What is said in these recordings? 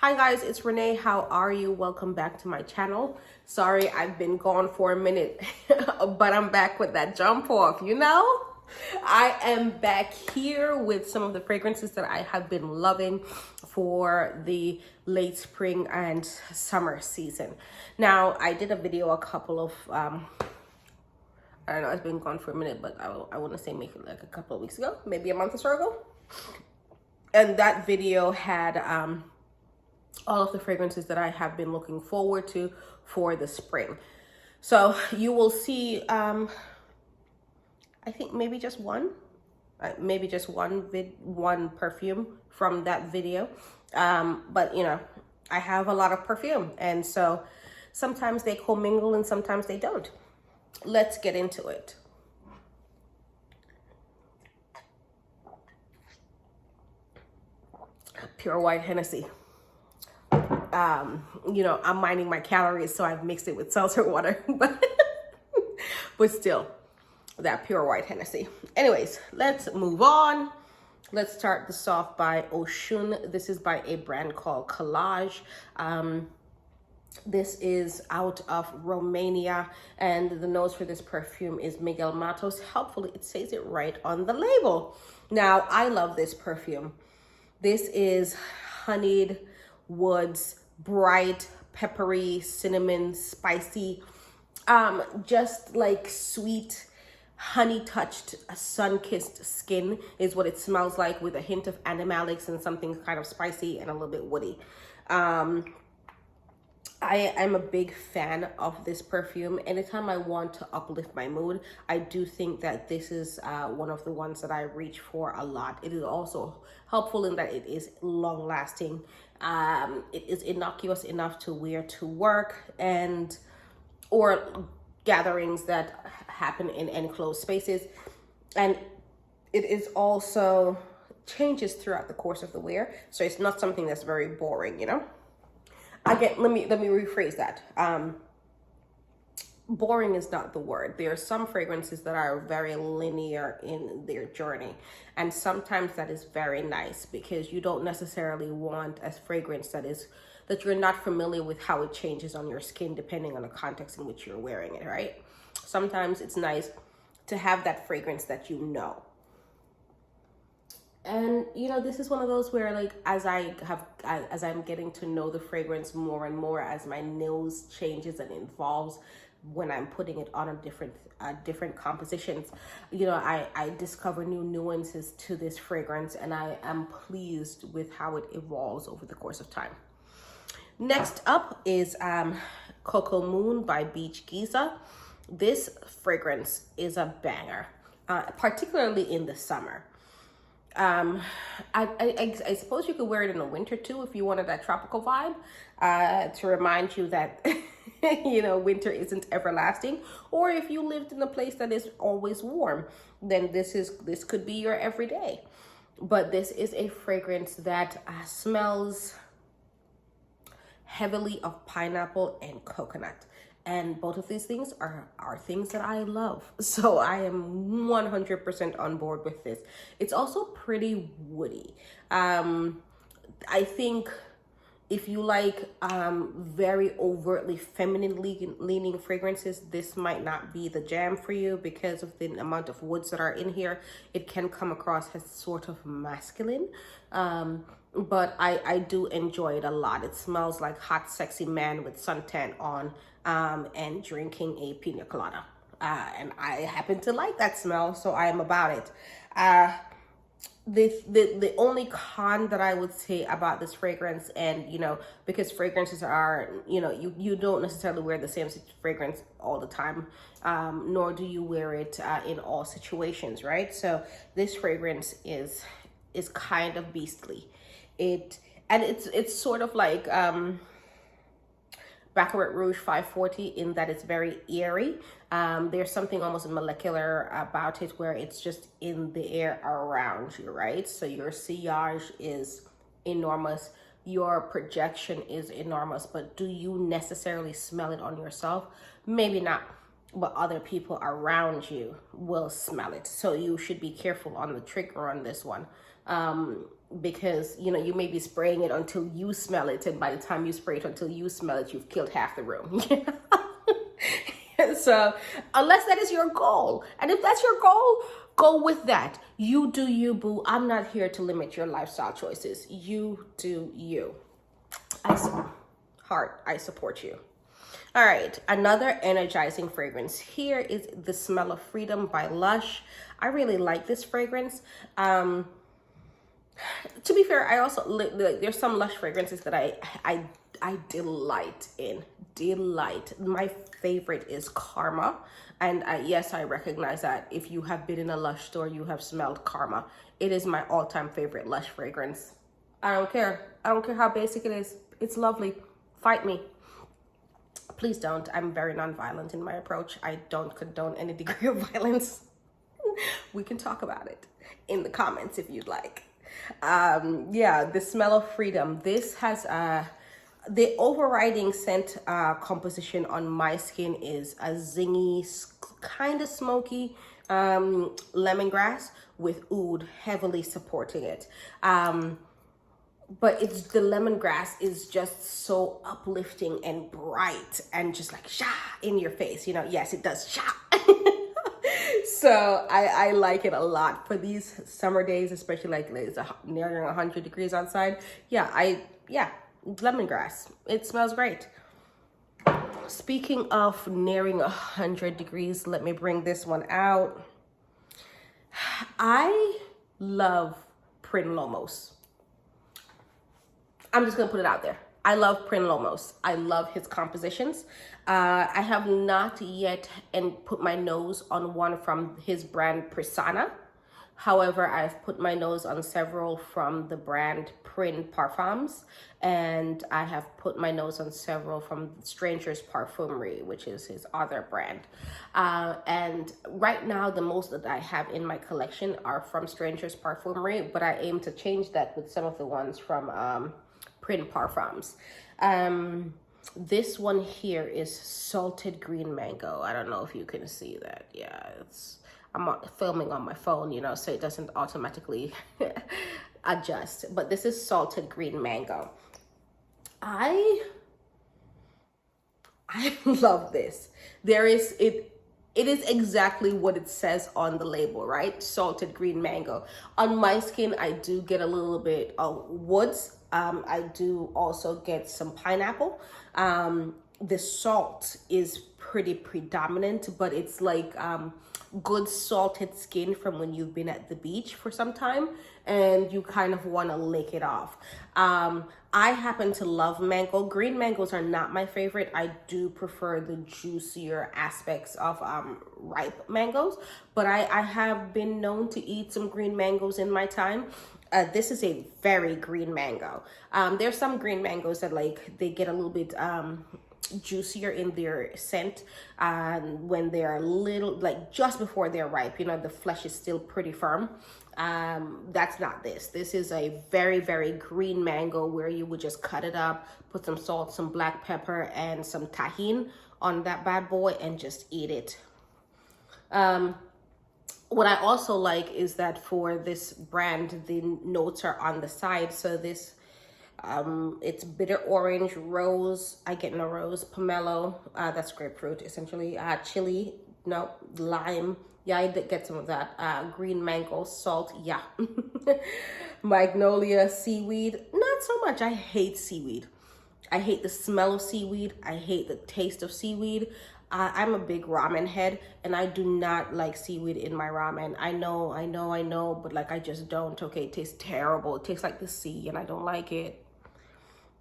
Hi guys, it's Renee. How are you? Welcome back to my channel. Sorry, I've been gone for a minute, but I'm back with that jump off, you know? I am back here with some of the fragrances that I have been loving for the late spring and summer season. Now, I did a video a couple of, I don't know, it's been gone for a minute, but I want to say maybe like a couple of weeks ago, maybe a month or so ago. And that video had, all of the fragrances that I have been looking forward to for the spring. So you will see, I think maybe just one perfume from that video. But you know, I have a lot of perfume, and so sometimes they commingle and sometimes they don't. Let's get into it. Pure white Hennessy. You know, I'm minding my calories, so I've mixed it with seltzer water, but still, that pure white Hennessy. Anyways, let's move on. Let's start this off by Oshun. This is by a brand called Calaj. This is out of Romania, and the nose for this perfume is Miguel Matos. Helpfully, it says it right on the label. Now, I love this perfume. This is honeyed woods, bright, peppery, cinnamon, spicy, just like sweet, honey-touched, sun-kissed skin is what it smells like, with a hint of animalics and something kind of spicy and a little bit woody. I am a big fan of this perfume. Anytime I want to uplift my mood, I do think that this is one of the ones that I reach for a lot. It is also helpful in that it is long lasting. It is innocuous enough to wear to work and or gatherings that happen in enclosed spaces. And it is also changes throughout the course of the wear. So it's not something that's very boring, you know? Again, let me rephrase that. Boring is not the word. There are some fragrances that are very linear in their journey, and sometimes that is very nice because you don't necessarily want a fragrance that you're not familiar with how it changes on your skin depending on the context in which you're wearing it, right? Sometimes it's nice to have that fragrance that you know. And you know, this is one of those where, like, as I'm getting to know the fragrance more and more, as my nose changes and evolves when I'm putting it on a different compositions, you know, I discover new nuances to this fragrance, and I am pleased with how it evolves over the course of time. Next up is Coco Moon by Beach Geeza. This fragrance is a banger, particularly in the summer. I suppose you could wear it in the winter too if you wanted that tropical vibe, to remind you that you know, winter isn't everlasting. Or if you lived in a place that is always warm, then this could be your everyday. But this is a fragrance that smells heavily of pineapple and coconut. And both of these things are things that I love. So I am 100% on board with this. It's also pretty woody. I think if you like very overtly feminine leaning fragrances, this might not be the jam for you because of the amount of woods that are in here. It can come across as sort of masculine. But I do enjoy it a lot. It smells like hot, sexy man with suntan on and drinking a pina colada. And I happen to like that smell, so I am about it. The only con that I would say about this fragrance, and you know, because fragrances are, you know, you don't necessarily wear the same fragrance all the time, nor do you wear it in all situations, right? So this fragrance is kind of beastly. It's sort of like Baccarat Rouge 540 in that it's very airy. There's something almost molecular about it where it's just in the air around you, right? So your sillage is enormous, your projection is enormous, but do you necessarily smell it on yourself? Maybe not, but other people around you will smell it. So you should be careful on the trigger on this one. because, you know, you may be spraying it until you smell it. And by the time you spray it until you smell it, you've killed half the room. So unless that is your goal, and if that's your goal, go with that. You do you, boo. I'm not here to limit your lifestyle choices. You do you. I support you. All right, another energizing fragrance here is the Smell of Freedom by Lush. I really like this fragrance. To be fair, I also there's some Lush fragrances that I delight in. My favorite is Karma, and yes, I recognize that if you have been in a Lush store, you have smelled Karma. It is my all-time favorite Lush fragrance. I don't care how basic it is. It's lovely. Fight me. Please don't. I'm very non-violent in my approach. I don't condone any degree of violence. We can talk about it in the comments if you'd like. Yeah, the Smell of Freedom. This has the overriding scent composition on my skin is a zingy, kind of smoky lemongrass with oud heavily supporting it. But it's the lemongrass is just so uplifting and bright and just like sha in your face. You know, yes, it does sha. So I like it a lot for these summer days, especially like it's nearing 100 degrees outside. Yeah, lemongrass. It smells great. Speaking of nearing 100 degrees, let me bring this one out. I love Prin Lomos. I'm just gonna put it out there. I love Prin Lomos. I love his compositions. I have not yet put my nose on one from his brand Persona. However, I've put my nose on several from the brand Prin Parfumes, and I have put my nose on several from Stranger's Parfumerie, which is his other brand. And right now, the most that I have in my collection are from Stranger's Parfumerie, but I aim to change that with some of the ones from Prin Parfums. This one here is Salted Green Mango. I don't know if you can see that. Yeah, I'm filming on my phone, you know, so it doesn't automatically adjust. But this is Salted Green Mango. I love this. It is exactly what it says on the label, right? Salted green mango. On my skin, I do get a little bit of woods. I do also get some pineapple. The salt is pretty predominant, but it's like good salted skin from when you've been at the beach for some time and you kind of want to lick it off. I happen to love mango. Green mangoes are not my favorite. I do prefer the juicier aspects of ripe mangoes, but I have been known to eat some green mangoes in my time. This is a very green mango. There's some green mangoes that they get a little bit juicier in their scent when they're a little, just before they're ripe, you know, the flesh is still pretty firm. That's not this. This is a very, very green mango where you would just cut it up, put some salt, some black pepper, and some tahini on that bad boy and just eat it. What I also like is that for this brand, the notes are on the side. So this, it's bitter orange, rose, I get no rose, pomelo, that's grapefruit essentially, chili, no, lime, yeah, I did get some of that, green mango, salt, yeah, magnolia, seaweed, not so much. I hate seaweed. I hate the smell of seaweed. I hate the taste of seaweed. I'm a big ramen head, and I do not like seaweed in my ramen. I know, but I just don't. Okay, it tastes terrible. It tastes like the sea, and I don't like it.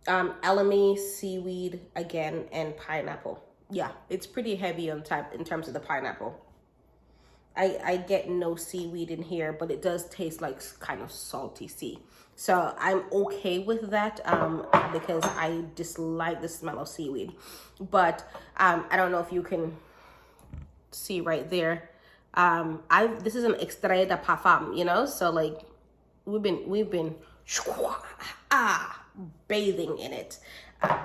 Elemi, seaweed again, and pineapple. Yeah, it's pretty heavy in terms of the pineapple. I get no seaweed in here, but it does taste like kind of salty sea. So I'm okay with that because I dislike the smell of seaweed. But I don't know if you can see right there. This is an extrait de parfum, you know? So we've been bathing in it.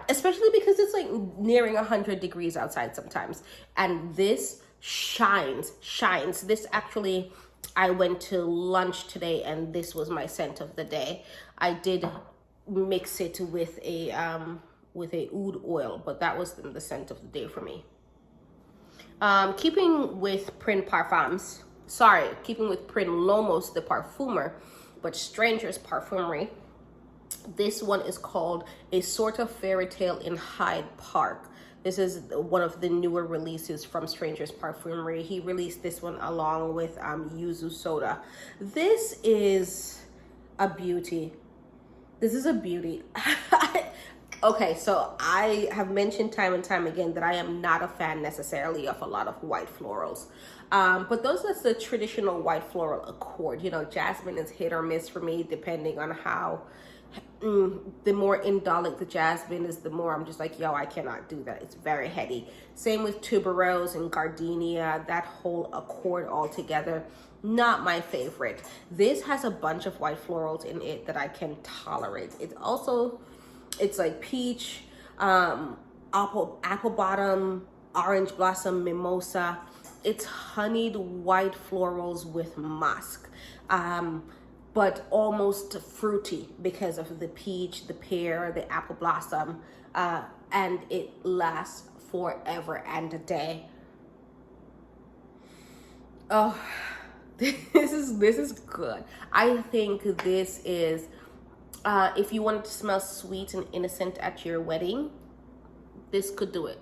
Especially because it's nearing 100 degrees outside sometimes. And this shines. This actually I went to lunch today and this was my scent of the day. I did mix it with a oud oil, but that was the scent of the day for me. Keeping with Print Parfums, keeping with Print Lomos, the perfumer, but Stranger's Parfumerie. This one is called a Sorta Fairytale in Hyde Park. This is one of the newer releases from Stranger's Parfumerie. He released this one along with Yuzu Soda. This is a beauty. This is a beauty. Okay, so I have mentioned time and time again that I am not a fan necessarily of a lot of white florals. But those are the traditional white floral accord. You know, jasmine is hit or miss for me depending on how, the more indolic the jasmine is, the more I'm just like, yo, I cannot do that. It's very heady. Same with tuberose and gardenia, that whole accord all together. Not my favorite. This has a bunch of white florals in it that I can tolerate. It's like peach, apple bottom, orange blossom, mimosa. It's honeyed white florals with musk, but almost fruity because of the peach, the pear, the apple blossom, and it lasts forever and a day. Oh, this is good. I think this is, if you wanted to smell sweet and innocent at your wedding, this could do it.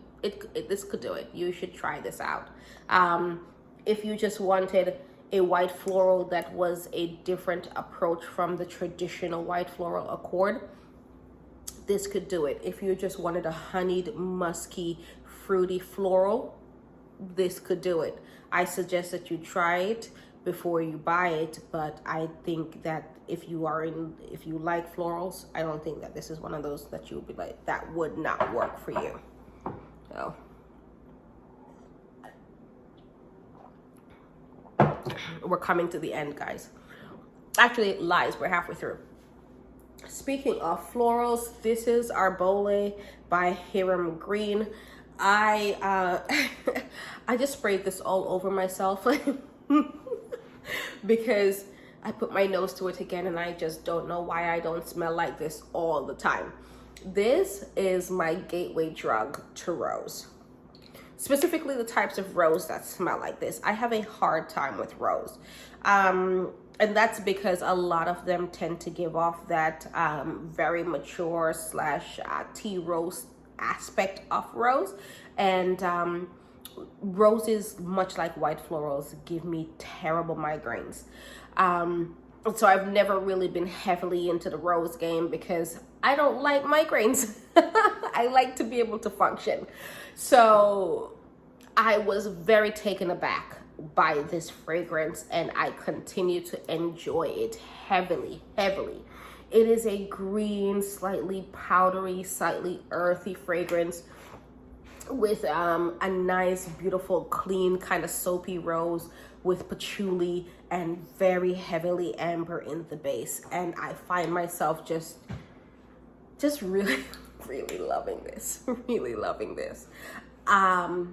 This could do it. You should try this out. If you just wanted a white floral that was a different approach from the traditional white floral accord, this could do it. If you just wanted a honeyed, musky, fruity floral, this could do it. I suggest that you try it before you buy it, but I think that if you like florals, I don't think that this is one of those that you would be like, that would not work for you. So we're coming to the end, guys. Actually, lies, we're halfway through. Speaking of florals, this is Arbolé by Hiram Green. I I just sprayed this all over myself because I put my nose to it again and I just don't know why I don't smell like this all the time. This is my gateway drug to rose. Specifically the types of rose that smell like this. I have a hard time with rose. And that's because a lot of them tend to give off that very mature / tea rose aspect of rose. And roses, much like white florals, give me terrible migraines. So I've never really been heavily into the rose game because I don't like migraines. I like to be able to function. So I was very taken aback by this fragrance and I continue to enjoy it heavily. It is a green, slightly powdery, slightly earthy fragrance with a nice, beautiful, clean, kind of soapy rose with patchouli and very heavily amber in the base. And I find myself just really, really loving this. Really loving this. I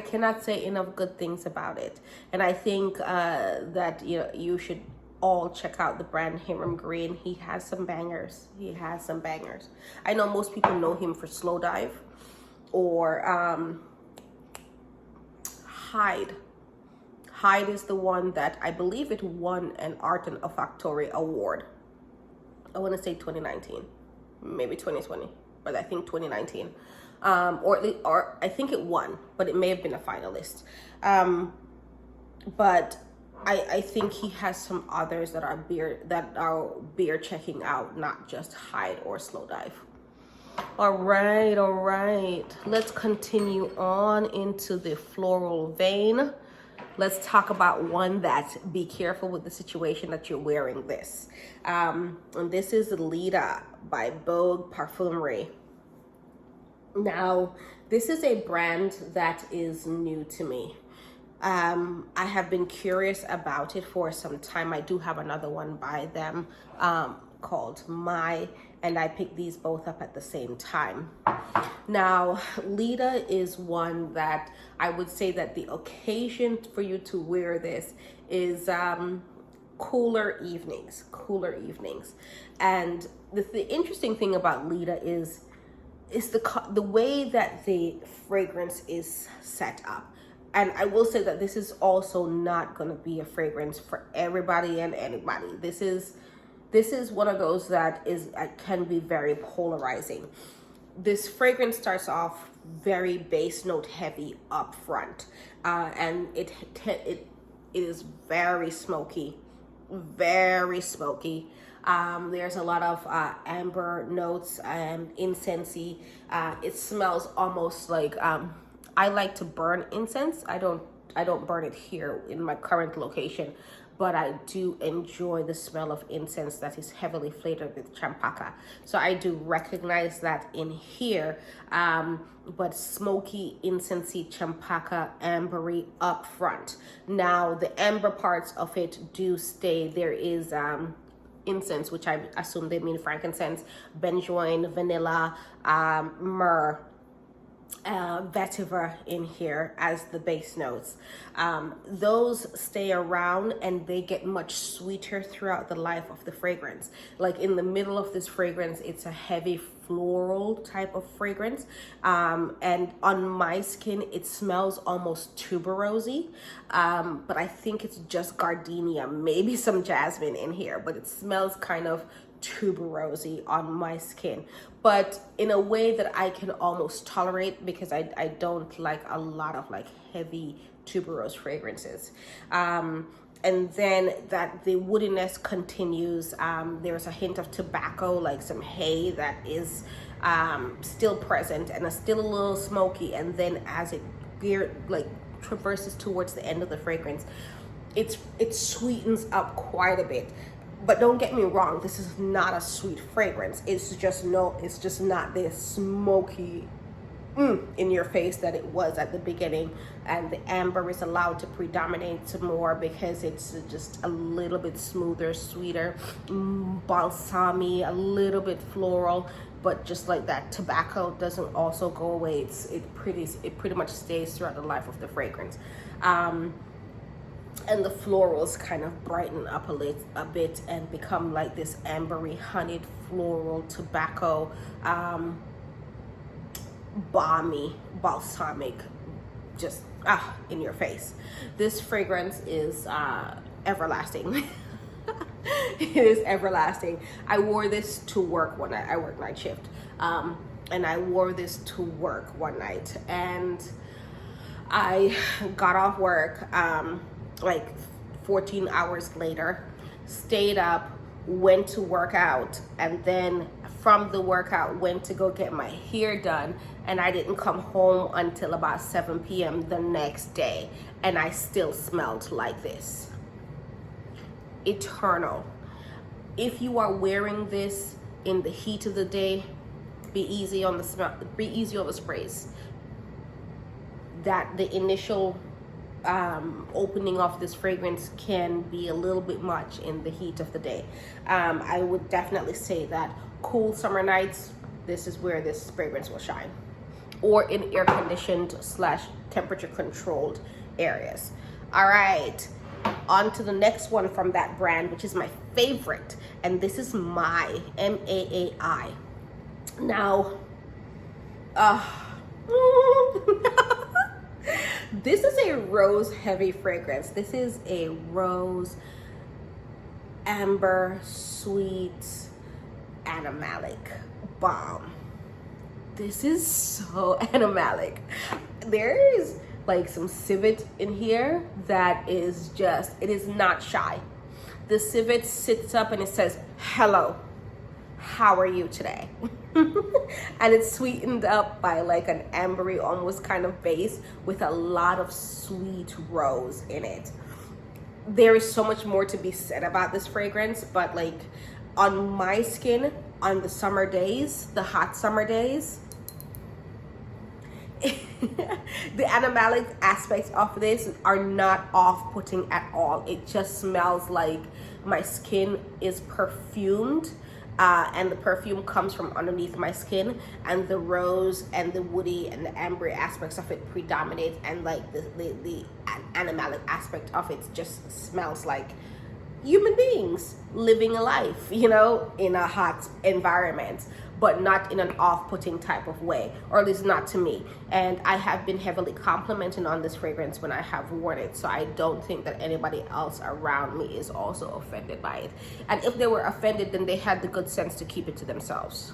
cannot say enough good things about it. And I think that you should all check out the brand Hiram Green. He has some bangers. I know most people know him for Slow Dive or Hyde. Hyde is the one that I believe it won an Art and Olfactory Award. I want to say 2019, maybe 2020, but I think 2019. Or I think it won, but it may have been a finalist. But I think he has some others that are beer checking out, not just Hyde or Slow Dive. All right. Let's continue on into the floral vein. Let's talk about one that be careful with the situation that you're wearing this. And this is Lita by Bogue Parfumerie. Now, this is a brand that is new to me. I have been curious about it for some time. I do have another one by them called Maai, and I picked these both up at the same time. Now, Lita is one that I would say that the occasion for you to wear this is cooler evenings. And the interesting thing about Lita is the way that the fragrance is set up. And I will say that this is also not going to be a fragrance for everybody and anybody. This is one of those that can be very polarizing. This fragrance starts off very base note heavy up front, and it is very smoky. There's a lot of amber notes and incensey. It smells almost like I like to burn incense. I don't burn it here in my current location, but I do enjoy the smell of incense that is heavily flavored with champaca. So I do recognize that in here, but smoky, incensey, champaca, ambery up front. Now the amber parts of it do stay. There is incense, which I assume they mean frankincense, benzoin, vanilla, myrrh, vetiver in here as the base notes. Those stay around and they get much sweeter throughout the life of the fragrance. Like in the middle of this fragrance, it's a heavy floral type of fragrance, and on my skin it smells almost tuberosy, but I think it's just gardenia, maybe some jasmine in here, but it smells kind of tuberosy on my skin, but in a way that I can almost tolerate, because I don't like a lot of like heavy tuberose fragrances. And then that the woodiness continues. There's a hint of tobacco, like some hay that is still present and is still a little smoky, and then as it traverses towards the end of the fragrance, it sweetens up quite a bit. But don't get me wrong, this is not a sweet fragrance. It's just not this smoky in your face that it was at the beginning. And the amber is allowed to predominate some more because it's just a little bit smoother, sweeter, balsamy, a little bit floral. But just like that, tobacco doesn't also go away. It pretty much stays throughout the life of the fragrance. And the florals kind of brighten up a bit and become like this ambery, honeyed, floral, tobacco, balmy, balsamic, just in your face. This fragrance is everlasting. It is everlasting. I wore this to work one night. I work night shift, and I wore this to work one night, and I got off work like 14 hours later, stayed up, went to work out, and then from the workout went to go get my hair done, and I didn't come home until about 7 p.m. the next day, and I still smelled like this. Eternal. If you are wearing this in the heat of the day, be easy on the smell, be easy on the sprays. That the initial opening of this fragrance can be a little bit much in the heat of the day. I would definitely say that cool summer nights, this is where this fragrance will shine, or in air conditioned / temperature controlled areas. All right, on to the next one from that brand, which is my favorite, and this is Maai, M-A-A-I. Now, this is a rose heavy fragrance. This is a rose, amber, sweet, animalic bomb. This is so animalic. There is like some civet in here that is just, it is not shy. The civet sits up and it says, hello, how are you today? And it's sweetened up by like an ambery, almost kind of base with a lot of sweet rose in it. There is so much more to be said about this fragrance, but like on my skin, on the summer days, the hot summer days, the animalic aspects of this are not off-putting at all. It just smells like my skin is perfumed and the perfume comes from underneath my skin, and the rose and the woody and the amber aspects of it predominate, and like the animalic aspect of it just smells like human beings living a life, you know, in a hot environment, but not in an off-putting type of way, or at least not to me. And I have been heavily complimenting on this fragrance when I have worn it, so I don't think that anybody else around me is also offended by it. And if they were offended, then they had the good sense to keep it to themselves.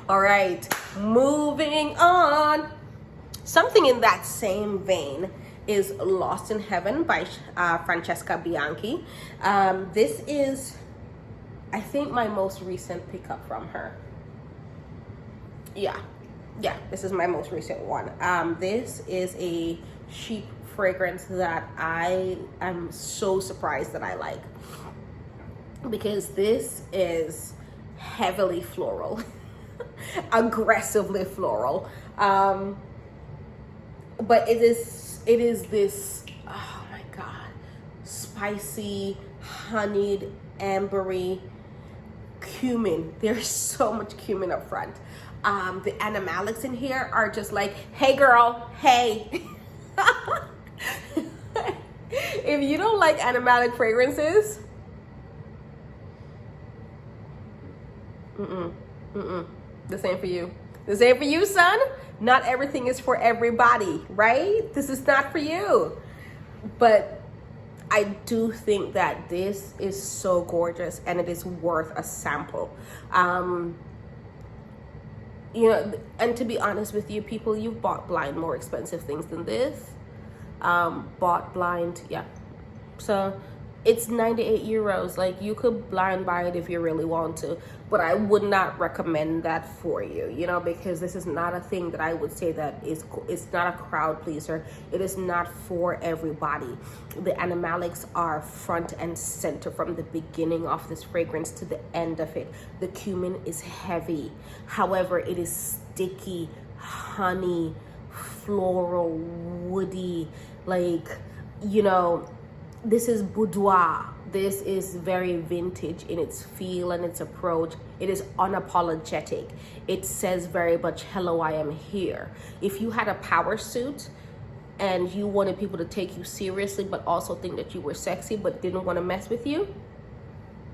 All right, moving on. Something in that same vein is Lost in Heaven by Francesca Bianchi. This is, I think, my most recent pickup from her. Yeah, this is my most recent one. This is a cheap fragrance that I am so surprised that I like, because this is heavily floral, aggressively floral. But it is this, oh my God, spicy, honeyed, ambery, cumin. There's so much cumin up front. The animalics in here are just like, hey girl, hey. If you don't like animalic fragrances, this ain't for you. This ain't for you, son. Not everything is for everybody, right? This is not for you. But I do think that this is so gorgeous, and it is worth a sample. You know, and to be honest with you, people, you've bought blind more expensive things than this. Bought blind, yeah. So it's 98 euros. Like, you could blind buy it if you really want to, but I would not recommend that for you, you know, because this is not a thing that I would say that it's not a crowd pleaser. It is not for everybody. The animalics are front and center from the beginning of this fragrance to the end of it. The cumin is heavy. However, it is sticky, honey, floral, woody, like, you know, this is boudoir. This is very vintage in its feel and its approach. It is unapologetic. It says very much, hello, I am here. If you had a power suit and you wanted people to take you seriously, but also think that you were sexy, but didn't want to mess with you,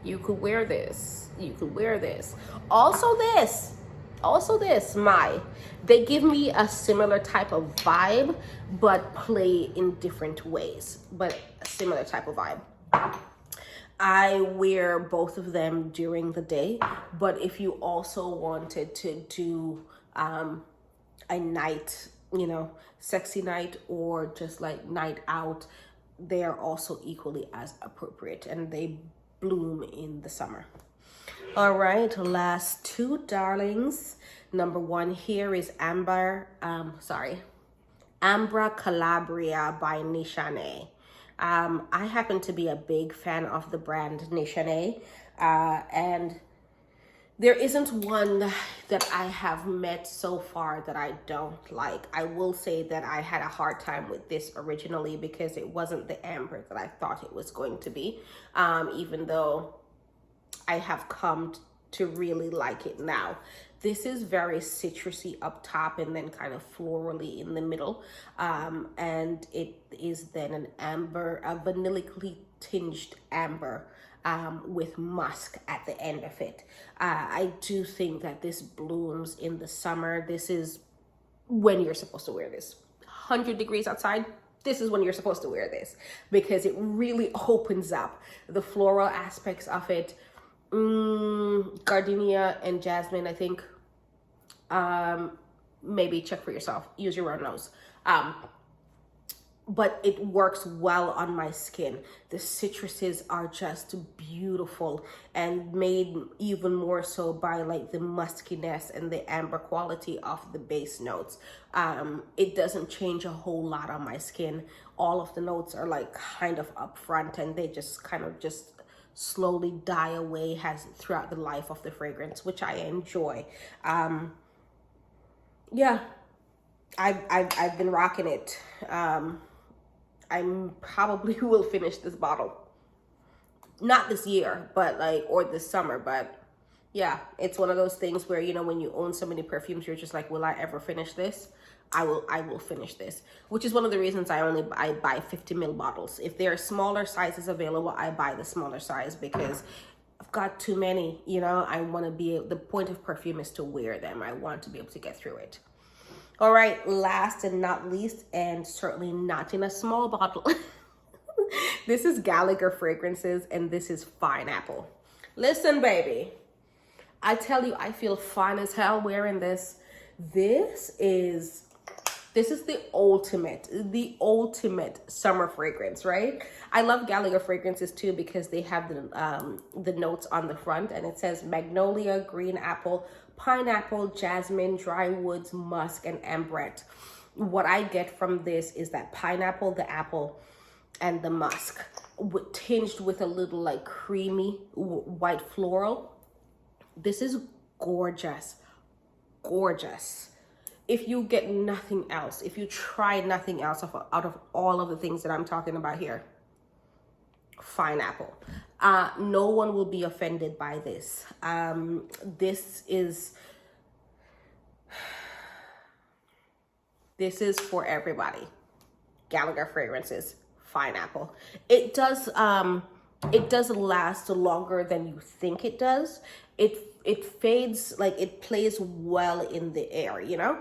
you could wear this. You could wear this. Also this, Maai. They give me a similar type of vibe, but play in different ways, but a similar type of vibe. I wear both of them during the day, but if you also wanted to do a night, you know, sexy night, or just like night out, they are also equally as appropriate, and they bloom in the summer. All right, last two darlings. Number one here is Ambra Calabria by Nishane. I happen to be a big fan of the brand Nishane, and there isn't one that I have met so far that I don't like. I will say that I had a hard time with this originally because it wasn't the amber that I thought it was going to be, even though I have come to really like it now. This is very citrusy up top and then kind of florally in the middle. And it is then an amber, a vanillically tinged amber with musk at the end of it. I do think that this blooms in the summer. This is when you're supposed to wear this. 100 degrees outside, this is when you're supposed to wear this, because it really opens up the floral aspects of it. Gardenia and jasmine, I think. Maybe check for yourself, use your own nose. But it works well on my skin. The citruses are just beautiful, and made even more so by like the muskiness and the amber quality of the base notes. It doesn't change a whole lot on my skin. All of the notes are like kind of upfront, and they just kind of just slowly die away throughout the life of the fragrance, which I enjoy. Yeah, I've been rocking it. I probably will finish this bottle. not this year, but like, or this summer, but yeah, it's one of those things where, you know, when you own so many perfumes, you're just like, will I ever finish this? I will finish this, which is one of the reasons I buy 50 ml bottles. If there are smaller sizes available, I buy the smaller size because I've got too many, you know. I want to be, the point of perfume is to wear them. I want to be able to get through it. All right, last and not least, and certainly not in a small bottle. This is Gallagher fragrances, and this is Fineapple. Listen, baby, I tell you, I feel fine as hell wearing this. This is the ultimate summer fragrance, right? I love Gallagher fragrances too because they have the notes on the front, and it says magnolia, green apple, pineapple, jasmine, dry woods, musk, and ambrette. What I get from this is that pineapple, the apple, and the musk, tinged with a little like creamy white floral. This is gorgeous, gorgeous. If you get nothing else, if you try nothing else out of all of the things that I'm talking about here, Fineapple. No one will be offended by this. This is for everybody. Gallagher fragrances, Fineapple. It does last longer than you think it does. It fades, like it plays well in the air, you know,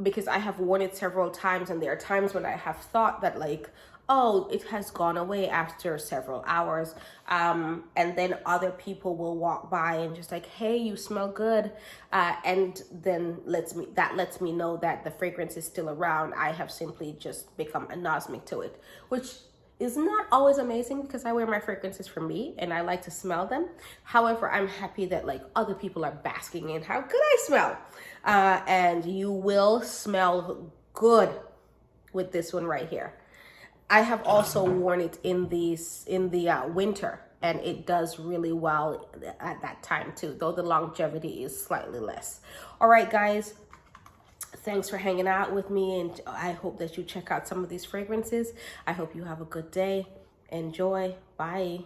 because I have worn it several times, and there are times when I have thought that like, oh, it has gone away after several hours, and then other people will walk by and just like, hey, you smell good, and then that lets me know that the fragrance is still around. I have simply just become anosmic to it, which is not always amazing because I wear my fragrances for me and I like to smell them. However, I'm happy that like other people are basking in how good I smell, and you will smell good with this one right here. I have also worn it in the winter, and it does really well at that time too, though the longevity is slightly less. All right, guys, thanks for hanging out with me, and I hope that you check out some of these fragrances. I hope you have a good day. Enjoy. Bye.